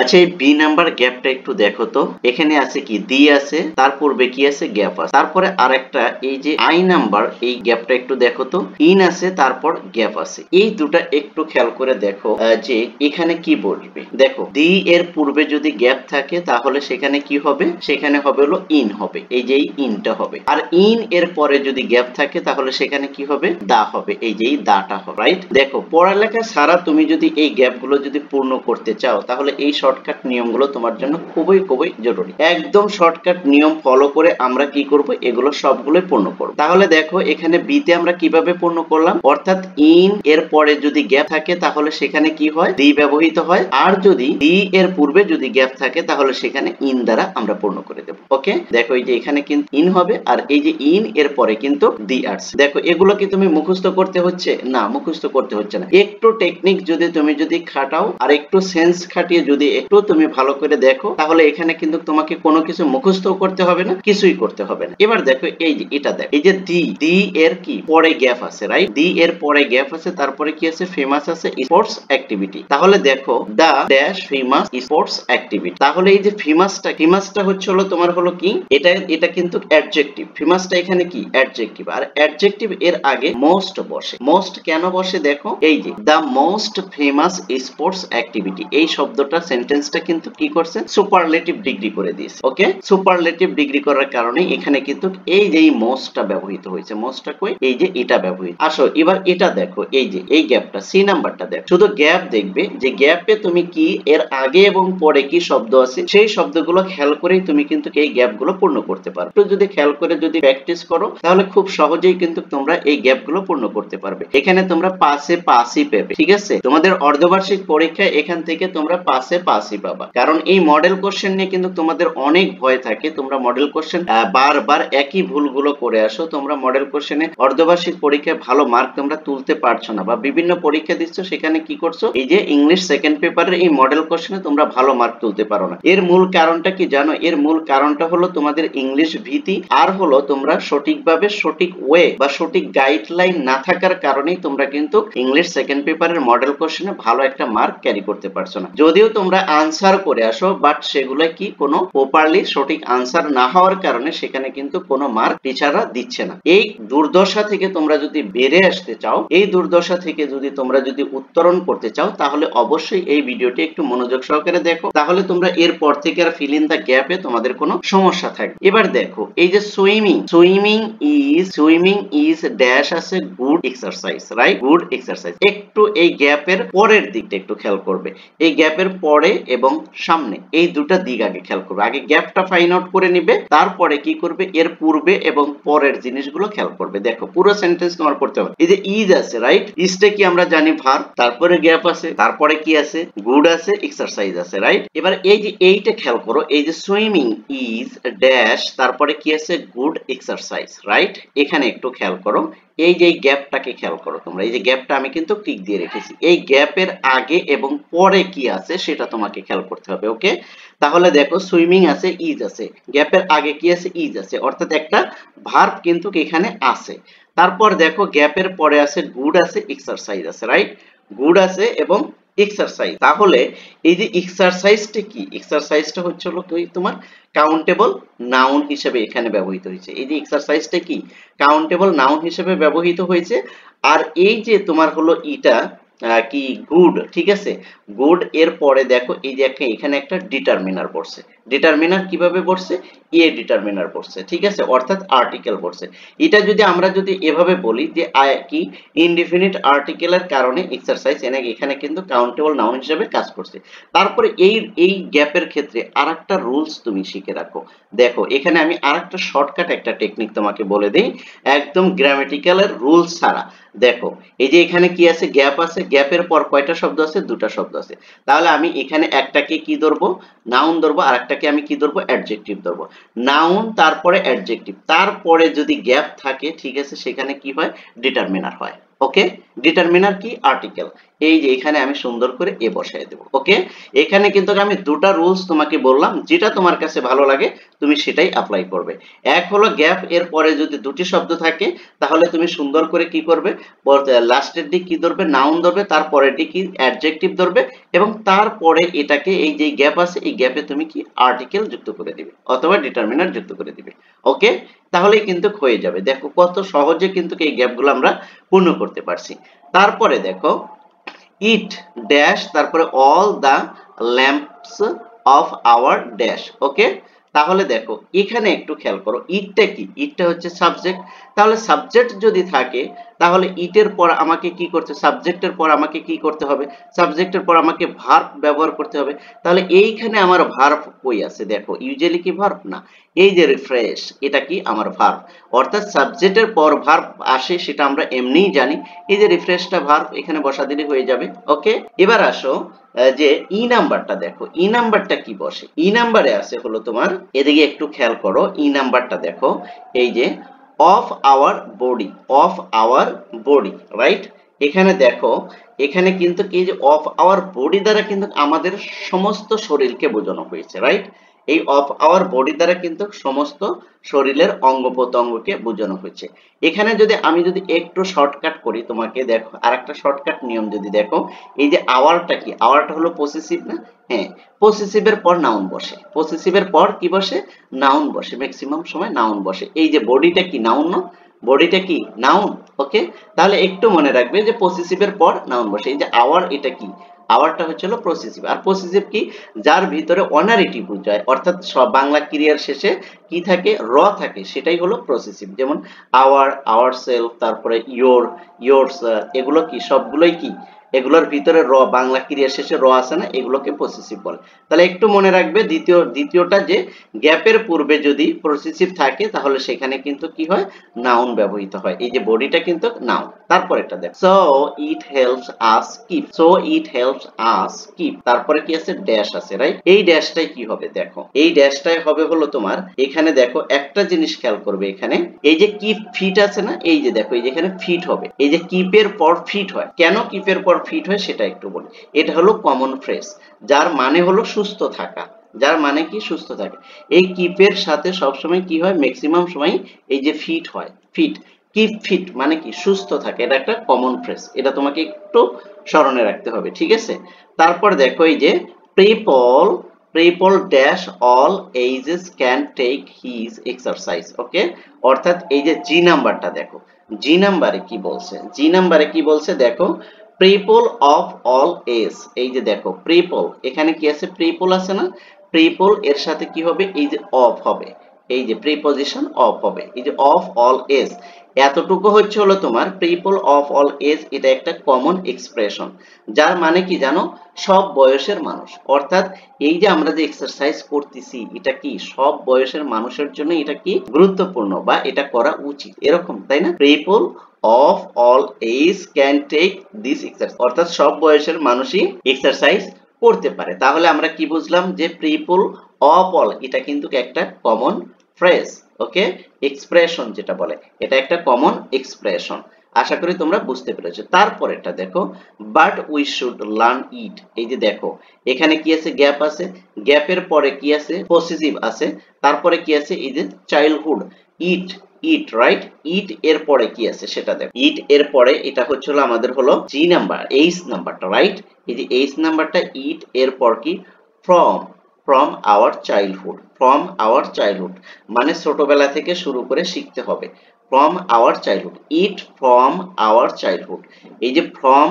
আচ্ছা, এই B number গ্যাপটা একটু দেখো তো। এখানে আছে কি দি আছে, তার পূর্বে কি আছে গ্যাপ আছে, তারপরে আরেকটা এই যে আই নাম্বার, এই গ্যাপটা একটু দেখো তো, ইন আছে তারপর গ্যাপ আছে। এই দুটা একটু খেয়াল করে দেখো যে এখানে কি বসবে। দেখো দি এর পূর্বে যদি গ্যাপ থাকে তাহলে সেখানে কি হবে, সেখানে হবে হলো ইন হবে, এই যে ইনটা হবে। আর ইন এর পরে যদি গ্যাপ থাকে তাহলে সেখানে কি হবে, দা হবে, এই যে দাটা হবে, রাইট। দেখো পড়ালেখা ছাড়া তুমি যদি এই গ্যাপগুলো যদি পূর্ণ করতে চাও তাহলে এই শর্টকাট নিয়মগুলো তোমার জন্য খুবই খুবই জরুরি। একদম শর্টকাট নিয়ম ফলো করে আমরা কি করব, এগুলো সবগুলোই পূর্ণ করব। তাহলে দেখো এখানে বি তে আমরা কিভাবে পূর্ণ করলাম, অর্থাৎ ইন এর পরে যদি গ্যাপ থাকে তাহলে সেখানে কি হয়, দি ব্যবহৃত হয়। আর যদি দি এর পূর্বে যদি গ্যাপ থাকে তাহলে সেখানে ইন দ্বারা আমরা পূর্ণ করে দেব। ওকে, দেখো এই যে এখানে কিন্তু ইন হবে, আর এই যে ইন এর পরে কিন্তু দি আসছে। দেখো এগুলো কি তুমি মুখস্থ করতে হচ্ছে? না, মুখস্থ করতে হচ্ছে না। একটু টেকনিক যদি তুমি খাটাও আর একটু সেন্স খাটিয়ে যদি একটু তুমি ভালো করে দেখো তাহলে এখানে কিন্তু তোমাকে কোনো কিছু মুখস্থ করতে হবে না, কিছুই করতে হবে না। এবার দেখো এই যে এটা দেখো, এই যে দি এর কি পরে গ্যাপ আছে, রাইট। দি এর পরে গ্যাপ আছে, তারপরে কি আছে, ফেমাস আছে স্পোর্টস অ্যাক্টিভিটি। তাহলে দেখো the dash famous sports activity. তাহলে এই যে ফেমাসটা হচ্ছে হলো তোমার হলো কি, এটা কিন্তু অ্যাডজেক্টিভ। ফেমাসটা এখানে কি অ্যাডজেক্টিভ, আর অ্যাডজেক্টিভ এর আগে মোস্ট বসে। মোস্ট কেন বসে দেখো, এই যে the most famous sports activity, এই শব্দটা সেন্টেন্সটা কিন্তু কি করছে, সুপারলেটিভ ডিগ্রি করে দিয়েছে। ওকে, সুপারলেটিভ ডিগ্রি করার কারণে এখানে কিন্তু এই যে মোস্টটা ব্যবহৃত হয়েছে। মোস্টটা কই, এই যে এটা ব্যবহৃত। আসো এবার এটা দেখো, এই যে এই গ্যাপটা সি নাম্বারটা দেখো, শুধু গ্যাপ দেখবে যে গ্যাপে তুমি কি এর আগে এবং পরে কি শব্দ আছে সেই শব্দগুলো খেয়াল করেই তুমি কিন্তু এই গ্যাপগুলো পূর্ণ করতে পারো। তো যদি খেয়াল করে যদি প্র্যাকটিস করো তাহলে খুব সহজেই কিন্তু তোমরা এই গ্যাপগুলো পূর্ণ করতে পারবে। এখানে তোমরা পাশে পাসই পাবে, ঠিক আছে। তোমাদের অর্ধবার্ষিক পরীক্ষায় এখান থেকে তোমরা পাশে পাসই পাবা, কারণ এই মডেল কোশ্চেন নিয়ে কিন্তু তোমাদের অনেক ভয় থাকে। তোমরা মডেল কোশ্চেন বারবার একই ভুলগুলো করে আসো। তোমরা মডেল কোশ্চেনে অর্ধবার্ষিক পরীক্ষায় ভালো মার্ক তোমরা তুলতে পারছো না, বা বিভিন্ন পরীক্ষা দিচ্ছ সেখানে কি করছো, এই যে ইংলিশ সেকেন্ড পেপারের এই মডেল কোশ্চেনে তোমরা ভালো মার্ক তুলতে পারো না। এর মূল কারণটা কি জানো? এর মূল কারণটা হলো তোমাদের ইংলিশ ভীতি, আর হলো তোমরা সঠিকভাবে সঠিক ওয়ে বা সঠিক গাইডলাইন না থাকার কারণেই তোমরা কিন্তু ইংলিশ সেকেন্ড পেপারের মডেল কোশ্চেনে ভালো একটা মার্ক ক্যারি করতে পারছো না। যদিও তোমরা আনসার করে আসো, বাট সেগুলো কি কোনো প্রপারলি সঠিক আনসার না হওয়ার কারণে সেখানে কিন্তু কোনো মার্ক টিচাররা দিচ্ছে না। এই দুর্দশা থেকে তোমরা যদি বেরিয়ে আসতে চাও, এই দুর্দশা থেকে যদি তোমরা উত্তরণ করতে চাও, তাহলে অবশ্যই এই ভিডিওটি একটু মনোযোগ সহকারে দেখো, তাহলে তোমরা এরপর থেকে আর ফিল ইন দ্য গ্যাপে তোমাদের কোনো সমস্যা থাকবে। এবার দেখো এই যে সুইমিং ইজ ড্যাশ আছে good exercise, right, good exercise. একটু এই গ্যাপের পরের দিকটা একটু খেয়াল করবে। এই গ্যাপের পরে এবং সামনে এই দুটা দিক আগে খেয়াল করবে। আগে গ্যাপটা ফাইন্ড আউট করে নিবে, তারপরে কি করবে, এর পূর্বে এবং পরের জিনিসগুলো খেয়াল করবে। দেখো পুরো সেন্টেন্স তোমার পড়তে হবে। এই যে ইজ আছে, রাইট, ইজটা কি আমরা জানি ভার্ব, তারপরে গ্যাপ আছে, তারপরে কি আছে, গুড আছে, এক্সারসাইজ আছে, রাইট। এবার এই যে এইটা খেয়াল করো, এই যে সুইমিং ইজ ড্যাশ, তারপরে কি আছে, গুড এক্সারসাইজ, রাইট। এখানে একটু খেয়াল করো, এই যে গ্যাপটাকে খেয়াল করো তোমরা। এই যে গ্যাপটা আমি কিন্তু টিক দিয়ে রেখেছি, এই গ্যাপের আগে এবং পরে কি আছে সেটা তোমাকে খেয়াল করতে হবে। ওকে, তাহলে দেখো সুইমিং আছে, ইজ আছে, গ্যাপের আগে কি আছে, ইজ আছে, অর্থাৎ একটা ভার্ব কিন্তু এখানে আছে। তারপর দেখো গ্যাপের পরে আছে গুড আছে, এক্সারসাইজ আছে, রাইট, গুড আছে এবং এক্সারসাইজ। তাহলে এই যে এক্সারসাইজটা কি, এক্সারসাইজটা হচ্ছে হলো তোমার কাউন্টেবল নাউন হিসেবে এখানে ব্যবহৃত হয়েছে। এই যে এক্সারসাইজটা কি কাউন্টেবল নাউন হিসেবে ব্যবহৃত হয়েছে। আর এই যে তোমার হলো ইটা কি গুড, ঠিক আছে, গুড এর পরে দেখো এই যে এখানে একটা ডিটারমিনার পড়ছে। ডিটারমিনার কিভাবে পড়ছে, এ ডিটারমিনার পড়ছে, ঠিক আছে, অর্থাৎ আর্টিকেল পড়ছে। এটা যদি আমরা এভাবে বলি যে কি ইনডিফিনিট আর্টিকেলের কারণে এক্সারসাইজ এখানে কিন্তু কাউন্টেবল নাউন হিসেবে কাজ করছে। তারপরে এই গ্যাপের ক্ষেত্রে আরেকটা রুলস তুমি শিখে রাখো। দেখো এখানে আমি আরেকটা শর্টকাট একটা টেকনিক তোমাকে বলে দেই, একদম গ্রামাটিক্যালের রুলস ছাড়া। দেখো এই যে এখানে কি আছে, গ্যাপ আছে, গ্যাপের পর কয়টা শব্দ আছে, দুটা শব্দ আছে। তাহলে আমি এখানে একটাকে কি ধরবো, নাউন ধরবো, আর একটাকে আমি কি ধরবো, অ্যাডজেক্টিভ ধরবো। নাউন তারপরে অ্যাডজেক্টিভ, তারপরে যদি গ্যাপ থাকে, ঠিক আছে, সেখানে কি হয়, ডিটারমিনার হয়। ওকে, ডিটারমিনার কি আর্টিকেল, এই যে এখানে আমি সুন্দর করে এ বসাই দেব। ওকে, এখানে কিন্তু আমি দুটা রুলস তোমাকে বললাম, যেটা তোমার কাছে ভালো লাগে তুমি সেটাই অ্যাপ্লাই করবে। এক হলো গ্যাপ এর পরে যদি দুটি শব্দ থাকে তাহলে তুমি সুন্দর করে কি করবে, লাস্টের দিক কি ধরবে, নাউন ধরবে, তারপরের দিক কি অ্যাডজেক্টিভ ধরবে, এবং তারপরে এটাকে এই যে গ্যাপ আছে এই গ্যাপে তুমি কি আর্টিকেল যুক্ত করে দিবে অথবা ডিটারমিনার যুক্ত করে দিবে। ওকে, তাহলেই কিন্তু হয়ে যাবে। দেখো কত সহজে কিন্তু এই গ্যাপগুলো আমরা পূর্ণ করতে পারছি। তারপরে দেখো ইট ড্যাশ, তারপরে all the lamps of our dash. Okay, তাহলে দেখো এখানে একটু খেয়াল করো, ইটটা কি, ইটটা হচ্ছে সাবজেক্ট। তাহলে সাবজেক্ট যদি থাকে তাহলে ইটের পর আমাকে কি করতে, সাবজেক্টের পর আমাকে কি করতে হবে, সাবজেক্টের পর আমাকে ভার্ব ব্যবহার করতে হবে। তাহলে এইখানে আমার ভার্ব কই আছে, দেখো ইউজুয়ালি কি ভার্ব না, এই যে রিফ্রেশ, এটা কি আমার ভার্ব, অর্থাৎ সাবজেক্টের পর ভার্ব আসে সেটা আমরা এমনিই জানি। এই যে রিফ্রেশটা ভার্ব এখানে বসা দিলে হয়ে যাবে। ওকে, এবার আসো যে ই নাম্বারটা দেখো, ই নাম্বারটা কি বসে, ই নাম্বারে আছে হলো তোমার, এদিকে একটু খেয়াল করো, ই নাম্বারটা দেখো এই যে of our body, of our body, right. এখানে দেখো এখানে কিন্তু কি যে অফ আওয়ার বডি দ্বারা কিন্তু আমাদের সমস্ত শরীরকে বোঝানো হয়েছে, রাইট। এই অফ আওয়ার বডি দ্বারা কিন্তু সমস্ত শরীরের অঙ্গ প্রত্যঙ্গকে বোঝানো হয়েছে। এখানে যদি আমি যদি একটু শর্টকাট করি তোমাকে, দেখো আরেকটা শর্টকাট নিয়ম যদি দেখো, এই যে আওয়ারটা কি, আওয়ারটা হলো পসেসিভ না, হ্যাঁ, পসেসিভের পর নাউন বসে, পসেসিভের পর কি বসে, নাউন বসে, ম্যাক্সিমাম সময় নাউন বসে। এই যে বডিটা কি নাউন না, বডিটা কি নাউন। ওকে, তাহলে একটু মনে রাখবে যে পসেসিভের পর নাউন বসে। এই যে আওয়ার, এটা কি, আওয়ারটা হচ্ছে হলো পসেসিভ। আর পসেসিভ কি, যার ভিতরে অনারিটি বোঝায়, অর্থাৎ সব বাংলা ক্রিয়ার শেষে কি থাকে, র থাকে, সেটাই হলো পসেসিভ। যেমন আওয়ার, আওয়ার সেলফ, তারপরে ইয়োর, ইয়োরস, এগুলো কি সবগুলোই কি, এগুলোর ভিতরে র, বাংলা ক্রিয়ার শেষে র আছে না, এগুলোকে পসেসিভ বলে। তাহলে একটু মনে রাখবে দ্বিতীয়টা যে গ্যাপের পূর্বে যদি পসেসিভ থাকে তাহলে সেখানে কিন্তু কি হয়, নাউন ব্যবহৃত হয়। এই যে বডিটা কিন্তু নাউন। তারপর এটা দেখ, so it helps us keep, so it helps us keep, তারপরে কি আছে, ড্যাশ আছে, রাইট। এই ড্যাশটাই কি হবে, দেখো এই ড্যাশটাই হবে হলো তোমার, এখানে দেখো একটা জিনিস খেয়াল করবে, এখানে এই যে কিপ ফিট আছে না, এই যে দেখো এই যে এখানে ফিট হবে, এই যে কিপের পর ফিট হয়, কেন কিপের পর ফিট হয় সেটা একটু বলি। এটা হলো কমন ফ্রেজ, যার মানে হলো সুস্থ থাকা, যার মানে কি সুস্থ থাকে। এই কিপের সাথে সবসময় কি হয়, ম্যাক্সিমাম সময় এই যে ফিট হয়, ফিট, কিপ ফিট মানে কি সুস্থ থাকে, এটা একটা কমন ফ্রেজ, এটা তোমাকে একটু স্মরণে রাখতে হবে, ঠিক আছে। তারপর দেখো এই যে people, people dash all ages can take his exercise. Okay, অর্থাৎ এই যে জি নাম্বারটা দেখো, জি নাম্বারে কি বলছে, জি নাম্বারে কি বলছে দেখো, পিপল অফ অল এজ, এই যে দেখো পিপল, এখানে কি আছে, পিপল আছে না, পিপল এর সাথে কি হবে, এই যে অফ হবে, এই যে প্রিপজিশন অফ হবে, এই যে অফ অল এজ, এতটুকু হচ্ছে হলো তোমার পিপল অফ অল এজ, এটা একটা কমন এক্সপ্রেশন, যার মানে কি জানো, সব বয়সের মানুষ, অর্থাৎ এই যে আমরা যে এক্সারসাইজ করতেছি এটা কি সব বয়সের মানুষের জন্য এটা কি গুরুত্বপূর্ণ বা এটা করা উচিত, এরকম তাই না। People of all age can take this exercise, অর্থাৎ সব বয়সের মানুষই এক্সারসাইজ করতে পারে। তাহলে আমরা কি বুঝলাম, যে পিপল অফ অল এটা কিন্তু একটা কমন ফ্রেজ, ওকে, এক্সপ্রেশন যেটা বলে, এটা একটা কমন এক্সপ্রেশন। আশা করি তোমরা বুঝতে পেরেছো। তারপর এটা দেখো, but we should learn it, এই যে দেখো এখানে কি আছে, গ্যাপ আছে, গ্যাপের পরে কি আছে, পসেসিভ আছে, তারপরে কি আছে, এই যে চাইল্ডহুড, ইট, ইট, রাইট, ইট এর পরে কি আছে সেটা দেখো, ইট এর পরে এটা হচ্ছে হলো আমাদের হলো জি নাম্বার, এইচ নাম্বারটা, রাইট। এই যে এইচ নাম্বারটা, ইট এর পর কি, from, from our childhood, from our childhood মানে ছোটবেলা থেকে শুরু করে শিখতে হবে, from our childhood, it from our childhood. এই যে ফ্রম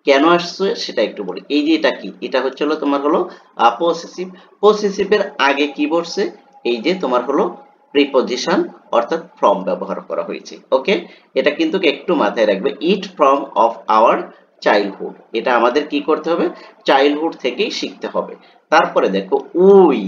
কেন আসছে সেটা একটু বলি, এই যে এটা কি, এটা হচ্ছে হলো তোমার হলো পসেসিভ, পসেসিভের আগে কি বসছে, এই যে তোমার হলো প্রিপজিশন, অর্থাৎ ফ্রম ব্যবহার করা হয়েছে। ওকে, এটা কিন্তু একটু মাথায় রাখবে, it from of our childhood, এটা আমাদের কি করতে হবে, চাইল্ডহুড থেকেই শিখতে হবে। তারপরে দেখো we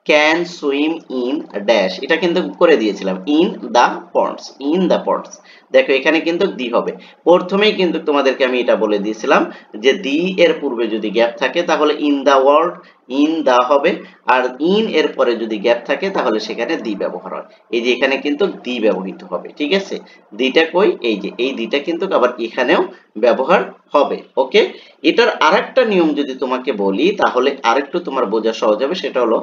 can swim in dash, এটা কিন্তু করে দিয়েছিলাম, in the ponds, in the ponds, দেখো এখানে কিন্তু দি হবে। প্রথমেই কিন্তু তোমাদেরকে আমি এটা বলে দিয়েছিলাম যে দি এর পূর্বে যদি গ্যাপ থাকে তাহলে in the world, in the হবে, আর ইন এর পরে যদি গ্যাপ থাকে তাহলে সেখানে দি ব্যবহার হয়। এই যে এখানে কিন্তু দি ব্যবহৃত হবে, ঠিক আছে। দিটা কই, এই যে এই দিটা কিন্তু আবার এখানেও ব্যবহার হবে। ওকে, এটার আরেকটা নিয়ম যদি তোমাকে বলি তাহলে আরেকটু তোমার বোঝা সহজ হবে, সেটা হলো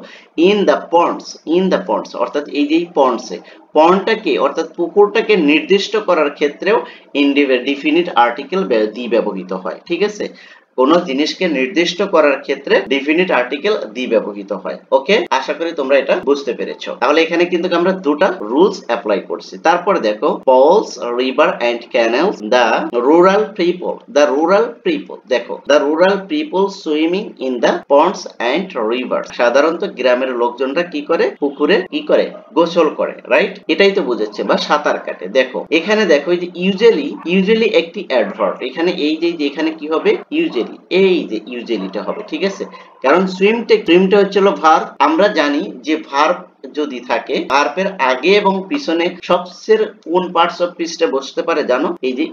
in the ponds, in the ponds অর্থাৎ এই যে পন্ডসে, পন্ডটাকে অর্থাৎ পুকুরটাকে নির্দিষ্ট করার ক্ষেত্রেও ডিফিনিট আর্টিকেল দি ব্যবহৃত হয়, ঠিক আছে। কোন জিনিসকে নির্দিষ্ট করার ক্ষেত্রে ডেফিনিট আর্টিকেল দি ব্যবহৃত হয়। ওকে, আশা করি তোমরা এটা বুঝতে পেরেছো। তাহলে এখানে কিন্তু আমরা দুটা রুলস অ্যাপ্লাই করছি। তারপরে দেখো pools, river and canals, the rural people, the rural people, দেখো the rural people swimming in the ponds and rivers, সাধারণত গ্রামের লোকজনরা কি করে, পুকুরে কি করে, গোসল করে, রাইট, এটাই তো বুঝাচ্ছে, বা সাঁতার কাটে। দেখো এখানে দেখো এই যে ইউজুয়ালি, ইউজুয়ালি একটি অ্যাডভার্ব, এখানে এই যে এখানে কি হবে, ইউজুয়ালি, এই যে ইউজুয়ালিটা হবে, ঠিক আছে। কারণ সুইমটা হচ্ছিল ভার্ব, আমরা জানি যে ভার্ব যদি থাকে ভার্বের আগে এবং পিছনে সবচেয়ে কোন পার্টস অফ স্পিচটা বসতে পারে জানো, এই যে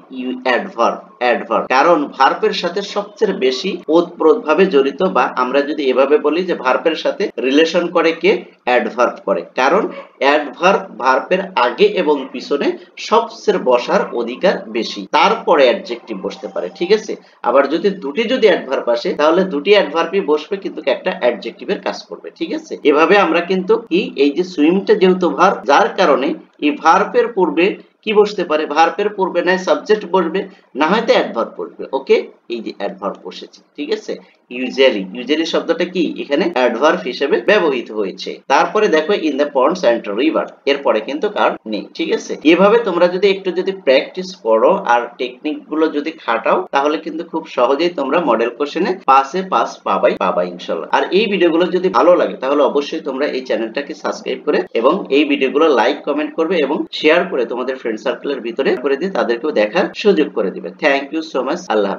অ্যাডভার্ব, অ্যাডভার্ব, কারণ ভার্বের সাথে সবচেয়ে বেশি ওতপ্রোতভাবে জড়িত, বা আমরা যদি এভাবে বলি যে ভার্বের সাথে রিলেশন করে কে, অ্যাডভার্ব করে, কারণ অ্যাডভার্ব ভার্বের আগে এবং পিছনে সবচেয়ে বসার অধিকার বেশি, তারপরে অ্যাডজেক্টিভ বসতে পারে, ঠিক আছে। আবার যদি দুটি যদি অ্যাডভার্ব আসে তাহলে দুটি অ্যাডভার্বই বসবে কিন্তু একটা অ্যাডজেক্টিভের কাজ করবে, ঠিক আছে। এভাবে আমরা কিন্তু কি, এই যে সুইমটা যেহেতু ভার্ব, যার কারণে এই ভার্বের পূর্বে কি বসতে পারে, ভার্বের পূর্বে না সাবজেক্ট বসবে, না হয়তো অ্যাডভার্ব বসবে। ওকে, এই যে অ্যাডভার্ব বসেছে, ঠিক আছে। ইউজুয়ালি, ইউজুয়ালি শব্দটা কি এখানে অ্যাডভার্ব হিসেবে ব্যবহৃত হয়েছে। তারপরে দেখো in the ponds and river, এরপরে কিন্তু কার নেই, ঠিক আছে। এভাবে তোমরা যদি একটু যদি প্র্যাকটিস করো আর টেকনিক গুলো যদি খাটাও তাহলে কিন্তু খুব সহজেই তোমরা মডেল কোশ্চেনে পাসে পাস পাবাই ইনশাআল্লাহ। আর এই ভিডিওগুলো যদি ভালো লাগে তাহলে অবশ্যই তোমরা এই চ্যানেলটাকে সাবস্ক্রাইব করে এবং এই ভিডিওগুলো লাইক কমেন্ট করবে এবং শেয়ার করে তোমাদের ফ্রেন্ড সার্কেলের ভিতরে করে দিয়ে তাদেরকেও দেখার সুযোগ করে দিবে। Thank you so much. Allah.